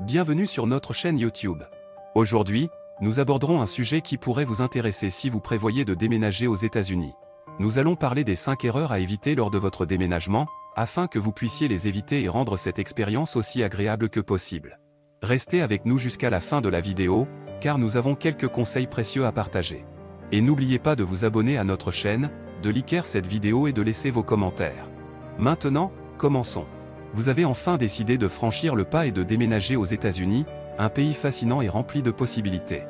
Bienvenue sur notre chaîne YouTube. Aujourd'hui, nous aborderons un sujet qui pourrait vous intéresser si vous prévoyez de déménager aux États-Unis. Nous allons parler des 5 erreurs à éviter lors de votre déménagement, afin que vous puissiez les éviter et rendre cette expérience aussi agréable que possible. Restez avec nous jusqu'à la fin de la vidéo, car nous avons quelques conseils précieux à partager. Et n'oubliez pas de vous abonner à notre chaîne, de liker cette vidéo et de laisser vos commentaires. Maintenant, commençons. Vous avez enfin décidé de franchir le pas et de déménager aux États-Unis, un pays fascinant et rempli de possibilités.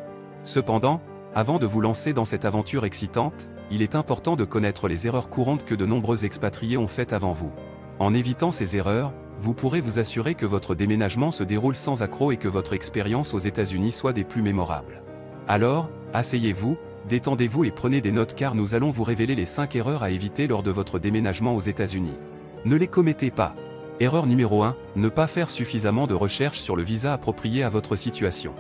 Cependant, avant de vous lancer dans cette aventure excitante, il est important de connaître les erreurs courantes que de nombreux expatriés ont faites avant vous. En évitant ces erreurs, vous pourrez vous assurer que votre déménagement se déroule sans accroc et que votre expérience aux États-Unis soit des plus mémorables. Alors, asseyez-vous, détendez-vous et prenez des notes car nous allons vous révéler les 5 erreurs à éviter lors de votre déménagement aux États-Unis. Ne les commettez pas. Erreur numéro 1, ne pas faire suffisamment de recherches sur le visa approprié à votre situation.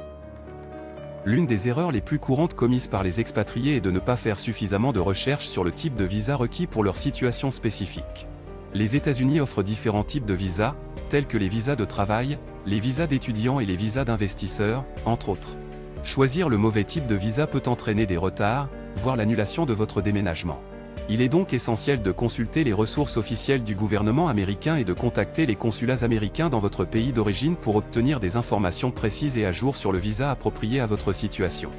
L'une des erreurs les plus courantes commises par les expatriés est de ne pas faire suffisamment de recherches sur le type de visa requis pour leur situation spécifique. Les États-Unis offrent différents types de visas, tels que les visas de travail, les visas d'étudiants et les visas d'investisseurs, entre autres. Choisir le mauvais type de visa peut entraîner des retards, voire l'annulation de votre déménagement. Il est donc essentiel de consulter les ressources officielles du gouvernement américain et de contacter les consulats américains dans votre pays d'origine pour obtenir des informations précises et à jour sur le visa approprié à votre situation.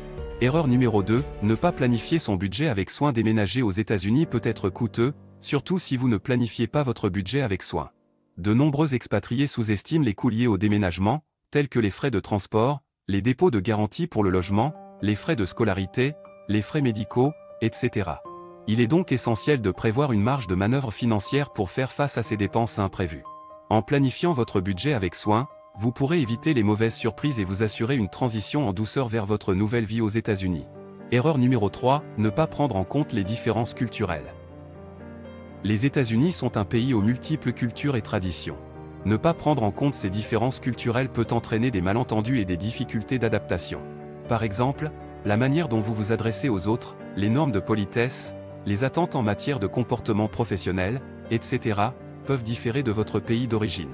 Erreur numéro 2, ne pas planifier son budget avec soin. Déménager aux États-Unis peut être coûteux, surtout si vous ne planifiez pas votre budget avec soin. De nombreux expatriés sous-estiment les coûts liés au déménagement, tels que les frais de transport, les dépôts de garantie pour le logement, les frais de scolarité, les frais médicaux, etc. Il est donc essentiel de prévoir une marge de manœuvre financière pour faire face à ces dépenses imprévues. En planifiant votre budget avec soin, vous pourrez éviter les mauvaises surprises et vous assurer une transition en douceur vers votre nouvelle vie aux États-Unis. Erreur numéro 3, ne pas prendre en compte les différences culturelles. Les États-Unis sont un pays aux multiples cultures et traditions. Ne pas prendre en compte ces différences culturelles peut entraîner des malentendus et des difficultés d'adaptation. Par exemple, la manière dont vous vous adressez aux autres, les normes de politesse, les attentes en matière de comportement professionnel, etc., peuvent différer de votre pays d'origine.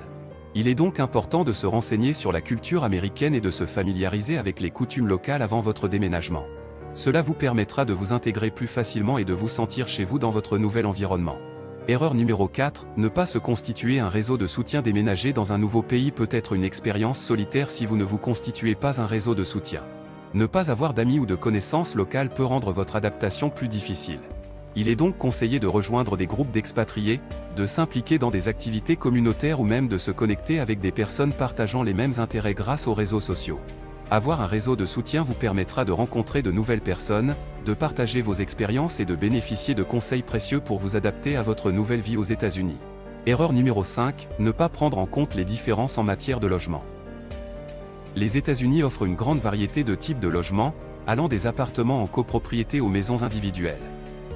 Il est donc important de se renseigner sur la culture américaine et de se familiariser avec les coutumes locales avant votre déménagement. Cela vous permettra de vous intégrer plus facilement et de vous sentir chez vous dans votre nouvel environnement. Erreur numéro 4, ne pas se constituer un réseau de soutien. Déménager dans un nouveau pays peut être une expérience solitaire si vous ne vous constituez pas un réseau de soutien. Ne pas avoir d'amis ou de connaissances locales peut rendre votre adaptation plus difficile. Il est donc conseillé de rejoindre des groupes d'expatriés, de s'impliquer dans des activités communautaires ou même de se connecter avec des personnes partageant les mêmes intérêts grâce aux réseaux sociaux. Avoir un réseau de soutien vous permettra de rencontrer de nouvelles personnes, de partager vos expériences et de bénéficier de conseils précieux pour vous adapter à votre nouvelle vie aux États-Unis. Erreur numéro 5, ne pas prendre en compte les différences en matière de logement. Les États-Unis offrent une grande variété de types de logements, allant des appartements en copropriété aux maisons individuelles.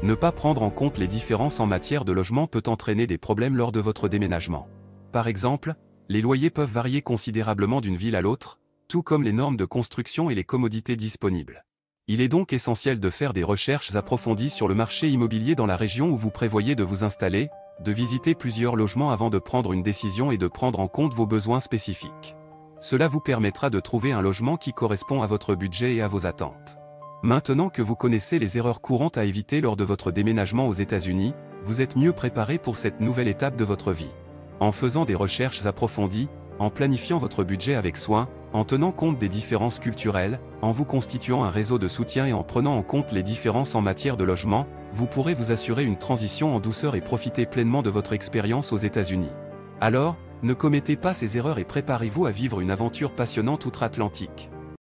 Ne pas prendre en compte les différences en matière de logement peut entraîner des problèmes lors de votre déménagement. Par exemple, les loyers peuvent varier considérablement d'une ville à l'autre, tout comme les normes de construction et les commodités disponibles. Il est donc essentiel de faire des recherches approfondies sur le marché immobilier dans la région où vous prévoyez de vous installer, de visiter plusieurs logements avant de prendre une décision et de prendre en compte vos besoins spécifiques. Cela vous permettra de trouver un logement qui correspond à votre budget et à vos attentes. Maintenant que vous connaissez les erreurs courantes à éviter lors de votre déménagement aux États-Unis, vous êtes mieux préparé pour cette nouvelle étape de votre vie. En faisant des recherches approfondies, en planifiant votre budget avec soin, en tenant compte des différences culturelles, en vous constituant un réseau de soutien et en prenant en compte les différences en matière de logement, vous pourrez vous assurer une transition en douceur et profiter pleinement de votre expérience aux États-Unis. Alors, ne commettez pas ces erreurs et préparez-vous à vivre une aventure passionnante outre-Atlantique.